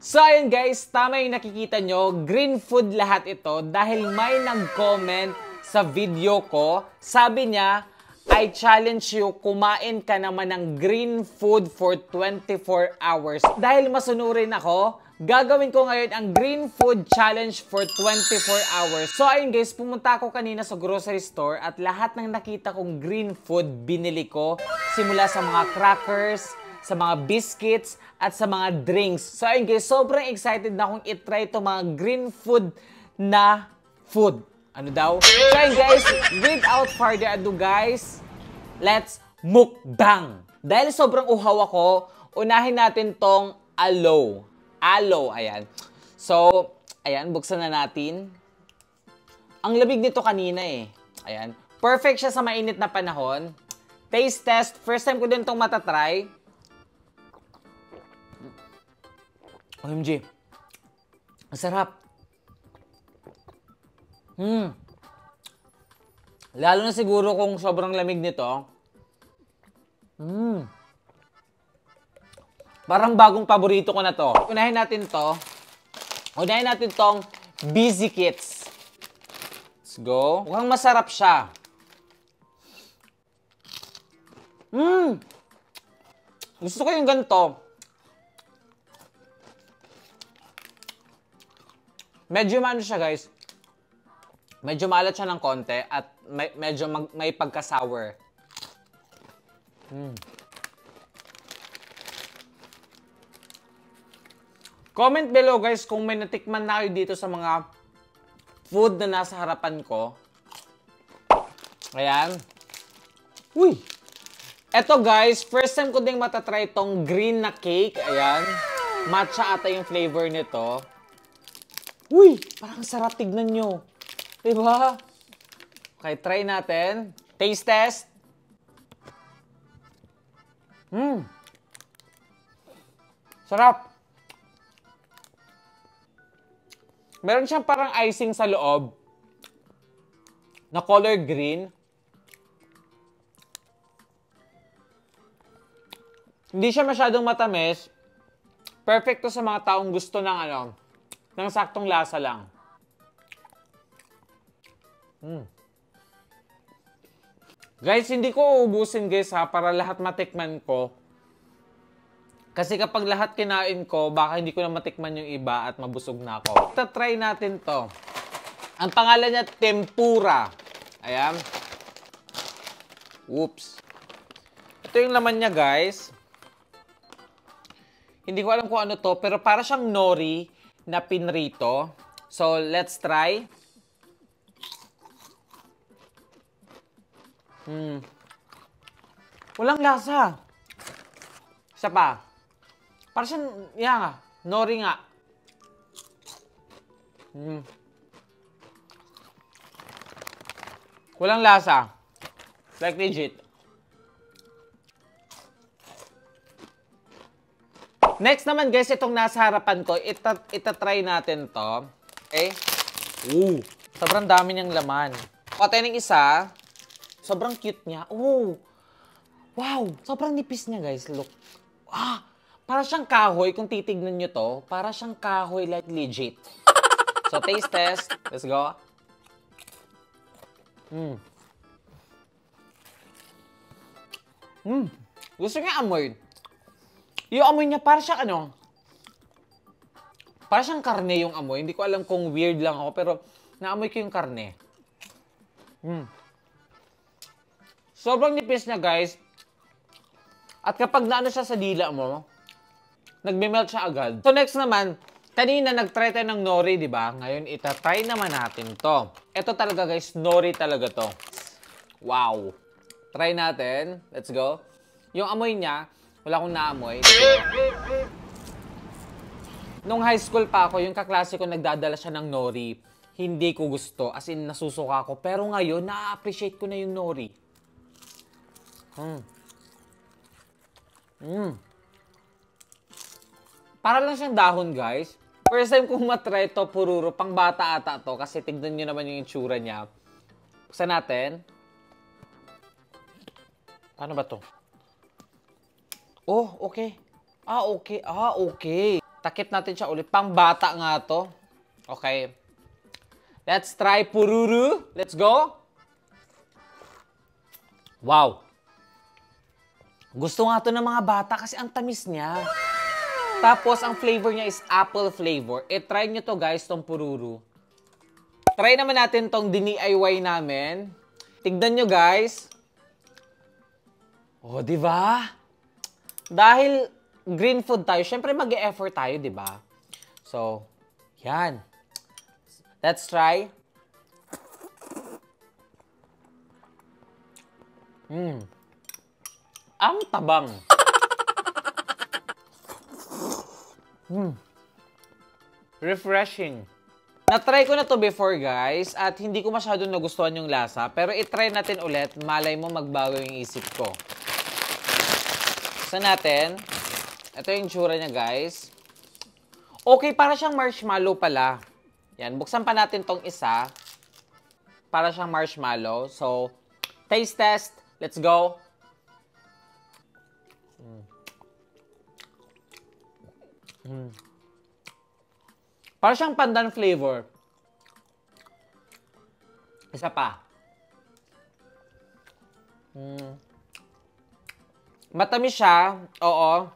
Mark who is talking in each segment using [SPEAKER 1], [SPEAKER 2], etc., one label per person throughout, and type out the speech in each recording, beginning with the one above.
[SPEAKER 1] So ayun guys, tama yung nakikita nyo, green food lahat ito dahil may nag-comment sa video ko. Sabi niya, I challenge you, kumain ka naman ng green food for 24 hours. Dahil masunurin ako, gagawin ko ngayon ang green food challenge for 24 hours. So ayun guys, pumunta ako kanina sa grocery store at lahat ng nakita kong green food binili ko. Simula sa mga crackers, sa mga biscuits, at sa mga drinks. So ayun guys, sobrang excited na akong itry itong mga green food na food. Ano daw? So ayun guys, without further ado guys, let's mukbang! Dahil sobrang uhaw ako, unahin natin tong aloe. Aloe, ayan. So, ayan, buksan na natin. Ang lamig nito kanina eh. Ayan. Perfect siya sa mainit na panahon. Taste test. First time ko din itong matatry. OMG. Ang sarap. Lalo na siguro kung sobrang lamig nito. Parang bagong paborito ko na to. Unahin natin to. Unahin natin tong Busy Kits. Let's go. Mukhang masarap siya. Gusto ko yung ganito. Medyo maano siya guys. Medyo maalat siya ng konti at medyo may pagka-sour. Comment below guys kung may natikman na kayo dito sa mga food na nasa harapan ko. Ayan. Uy! Eto guys, first time ko ding matatry itong green na cake. Ayan. Matcha ata yung flavor nito. Uy! Parang sarap, tignan nyo. Diba? Okay, try natin. Taste test. Sarap. Meron siyang parang icing sa loob na color green. Hindi siya masyadong matamis. Perfect to sa mga taong gusto ng ng saktong lasa lang. Guys, hindi ko uubusin guys ha, para lahat matikman ko. Kasi kapag lahat kinain ko, baka hindi ko na matikman yung iba at mabusog na ako. Try natin to. Ang pangalan niya, tempura. Ayan. Whoops. Ito yung laman niya guys. Hindi ko alam kung ano to, pero para siyang nori na pinrito. So, let's try. Walang lasa. Isa pa. Para siyang, nori nga. Walang lasa. Like legit. Next naman guys, itong nasa harapan ko, itatry natin to. Okay? Sobrang dami niyang laman. Pati ng isa, sobrang cute niya. Wow! Sobrang nipis niya guys. Look. Para siyang kahoy, kung titignan nyo to, para siyang kahoy like legit. So, taste test. Let's go. Gusto niya amoy. Yung amoy niya, para siyang para siyang karne yung amoy. Hindi ko alam kung weird lang ako, pero naamoy ko yung karne. Sobrang nipis niya, guys. At kapag naano siya sa dila mo, nagme-melt siya agad. So next naman, kanina nag-try tayo ng nori, di ba? Ngayon, itatry naman natin to. Ito talaga, guys. Nori talaga to. Wow. Try natin. Let's go. Yung amoy niya, wala akong naamoy. Nung high school pa ako, yung kaklase ko nagdadala siya ng nori. Hindi ko gusto. As in, nasusuka ako. Pero ngayon, na-appreciate ko na yung nori. Para lang siyang dahon, guys. First time kong matry to, pururo. Pang bata ata to. Kasi tignan nyo naman yung itsura niya. Buksan natin. Paano ba to? Oh, okay. Okay. Takip natin siya ulit. Pang bata nga to. Okay. Let's try pururu. Let's go. Wow. Gusto nga to ng mga bata kasi ang tamis niya. Tapos, ang flavor niya is apple flavor. Try nyo to guys, tong pururu. Try naman natin tong DIY namin. Tignan nyo guys. Oh, di ba? Dahil green food tayo, syempre mag-e-effort tayo, di ba? So, yan. Let's try. Ang tabang. Refreshing. Na-try ko na to before, guys, at hindi ko masyadong nagustuhan yung lasa. Pero i-try natin ulit, malay mo magbago yung isip ko. Buksan natin. Ito yung tsura niya, guys. Okay, para siyang marshmallow pala. Yan, buksan pa natin tong isa. Para siyang marshmallow. So, taste test. Let's go. Para siyang pandan flavor. Isa pa. Matamis siya, oo.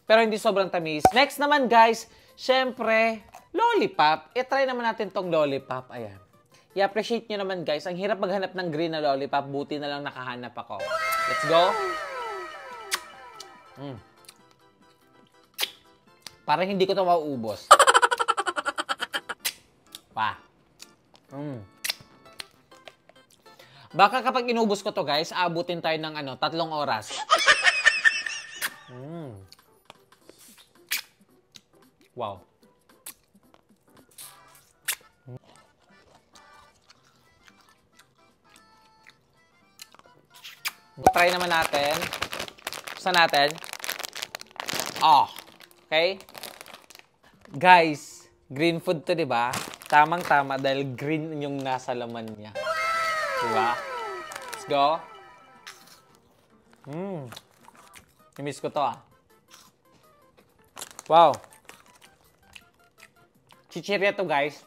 [SPEAKER 1] Pero hindi sobrang tamis. Next naman guys, syempre, lollipop. I-try naman natin tong lollipop. Ayan. I-appreciate nyo naman guys. Ang hirap maghanap ng green na lollipop. Buti na lang nakahanap ako. Let's go. Parang hindi ko ito mauubos. Pa. Baka kapag inubos ko to guys, aabutin tayo ng 3 oras. Wow. Try naman natin. Buksan natin. Oh. Okay? Guys, green food to, 'di ba? Tamang-tama dahil green yung nasa laman niya. 'Di ba? Let's go. I-miss ko to ah. Wow. Chichirya to, guys.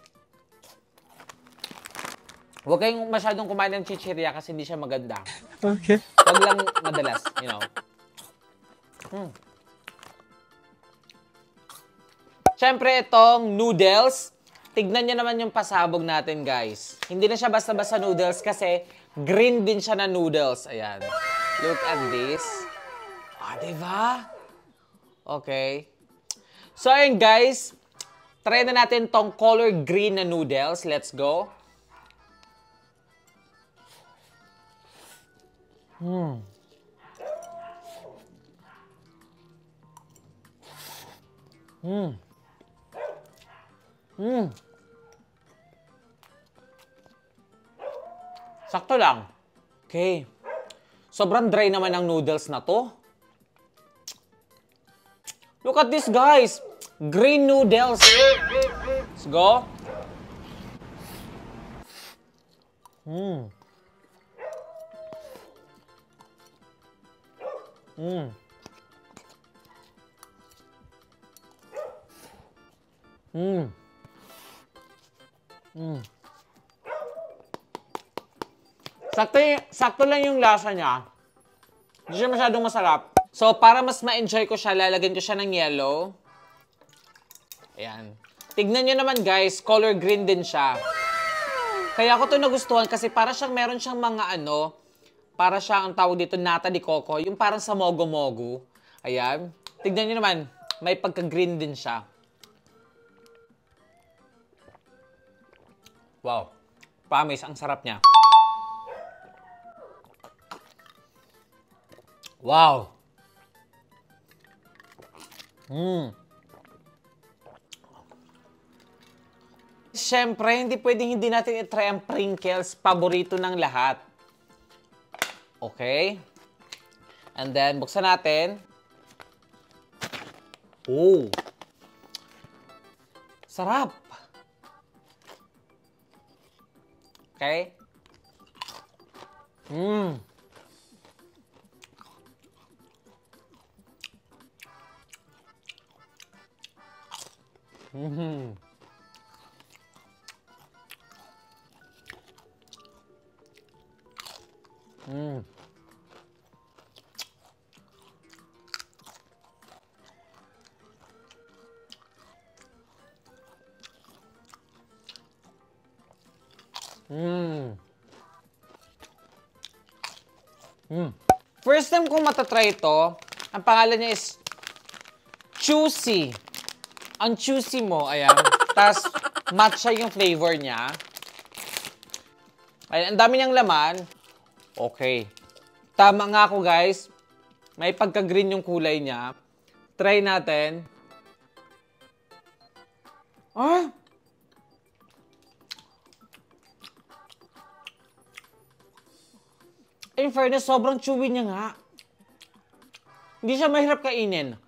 [SPEAKER 1] Huwag kayong masyadong kumain ng chichirya kasi hindi siya maganda.
[SPEAKER 2] Okay.
[SPEAKER 1] Huwag lang madalas, you know. Siyempre, itong noodles. Tignan nyo naman yung pasabog natin, guys. Hindi na siya basta-basta noodles kasi green din siya na noodles. Ayan. Look at this. Ah, diba? Okay. So, ayun, guys. Try na natin tong color green na noodles. Let's go. Sakto lang. Okay. Sobrang dry naman ang noodles na to. Look at this, guys. Green noodles. Let's go. Sakto lang yung lasa niya. Hindi siya masyadong masarap. So, para mas ma-enjoy ko siya, lalagyan ko siya ng yellow. Ayan. Tignan nyo naman, guys. Color green din siya. Kaya ako to nagustuhan kasi para siyang meron siyang mga para siyang ang tawag dito, nata de coco. Yung parang sa mogo-mogo. Ayan. Tignan nyo naman. May pagka-green din siya. Wow. Promise, ang sarap niya. Wow. Siyempre, hindi pwedeng hindi natin i-try ang Pringles. Paborito ng lahat. Okay. And then, buksan natin. Oh. Sarap. Okay. Mm. Mm. Mm. Mm. First time kong matatry ito, ang pangalan niya is Juicy. Ang juicy mo, ayan. Tapos, matcha yung flavor niya. Ayan, ang dami niyang laman. Okay. Tama nga ako, guys. May pagka-green yung kulay niya. Try natin. Ah! In fairness, sobrang chewy niya nga. Hindi siya mahirap kainin.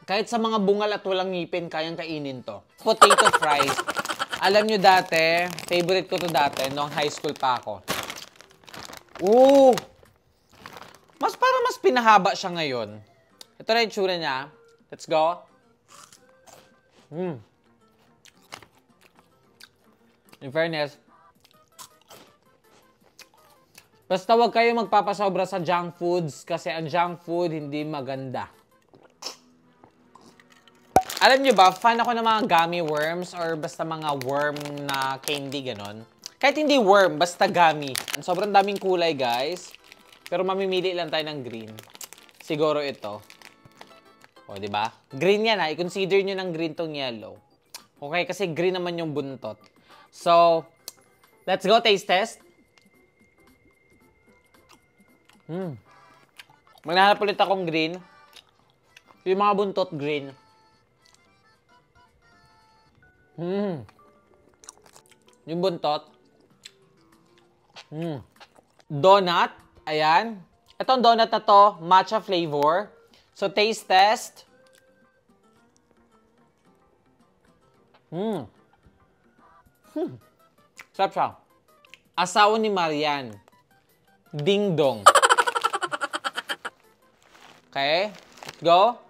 [SPEAKER 1] Kahit sa mga bungal at walang ngipin, kayang kainin to. Potato fries. Alam nyo dati, favorite ko to dati, noong high school pa ako. Ooh! Parang mas pinahaba siya ngayon. Ito na yung tsura niya. Let's go. In fairness, basta huwag kayo magpapasobra sa junk foods kasi ang junk food hindi maganda. Alam nyo ba, fan ako ng mga gummy worms or basta mga worm na candy, ganon. Kahit hindi worm, basta gummy. Sobrang daming kulay, guys. Pero mamimili lang tayo ng green. Siguro ito. O, diba? Green yan ha. I-consider nyo ng green tong yellow. Okay, kasi green naman yung buntot. So, let's go taste test. Magnahanap ulit akong green. Yung mga buntot, green. Yung buntot. Donut. Ayan. Itong donut na to, matcha flavor. So, taste test. Sarap siya. Asawa ni Marian. Ding dong. Okay. Let's go.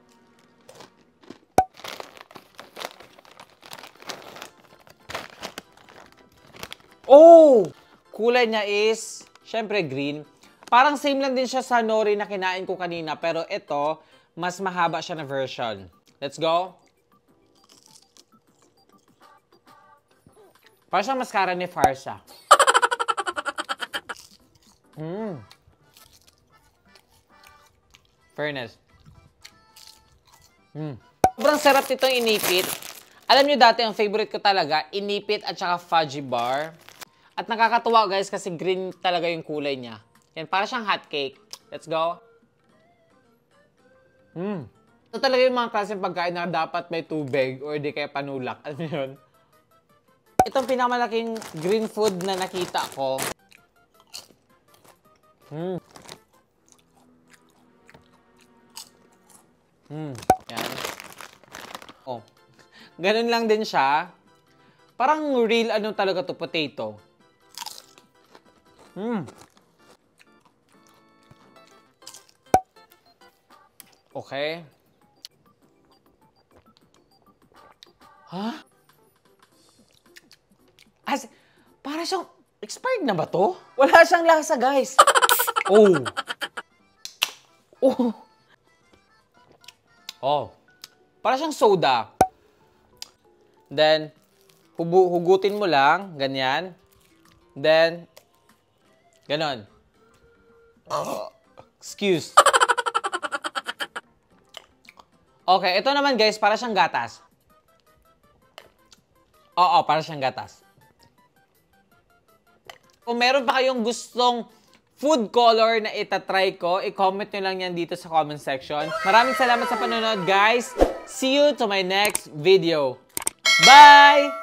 [SPEAKER 1] Oh! Kulay niya is, syempre green. Parang same lang din siya sa nori na kinain ko kanina. Pero ito, mas mahaba siya na version. Let's go. Parang siyang mascara ni Farsa. Fairness. Sobrang sarap nitong inipit. Alam nyo dati, ang favorite ko talaga, inipit at saka fudgy bar. At nakakatuwa guys kasi green talaga yung kulay niya. Yan, para siyang hot cake. Let's go. Ito talaga yung mga klaseng pagkain na dapat may tubig or di kaya panulak. Ano yun? Itong pinakamalaking green food na nakita ko. Yan. Oh. Ganun lang din siya. Parang real ano talaga to, potato. Okay. Ha? Para siyang expired na ba to? Wala siyang lasa, guys. Oh. Oh. Oh. Para siyang soda. Then, hugutin mo lang, ganyan. Then, ganon. Excuse. Okay, ito naman guys, para siyang gatas. Oo, para siyang gatas. Kung meron pa kayong gustong food color na itatry ko, i-comment nyo lang yan dito sa comment section. Maraming salamat sa panonood, guys. See you to my next video. Bye!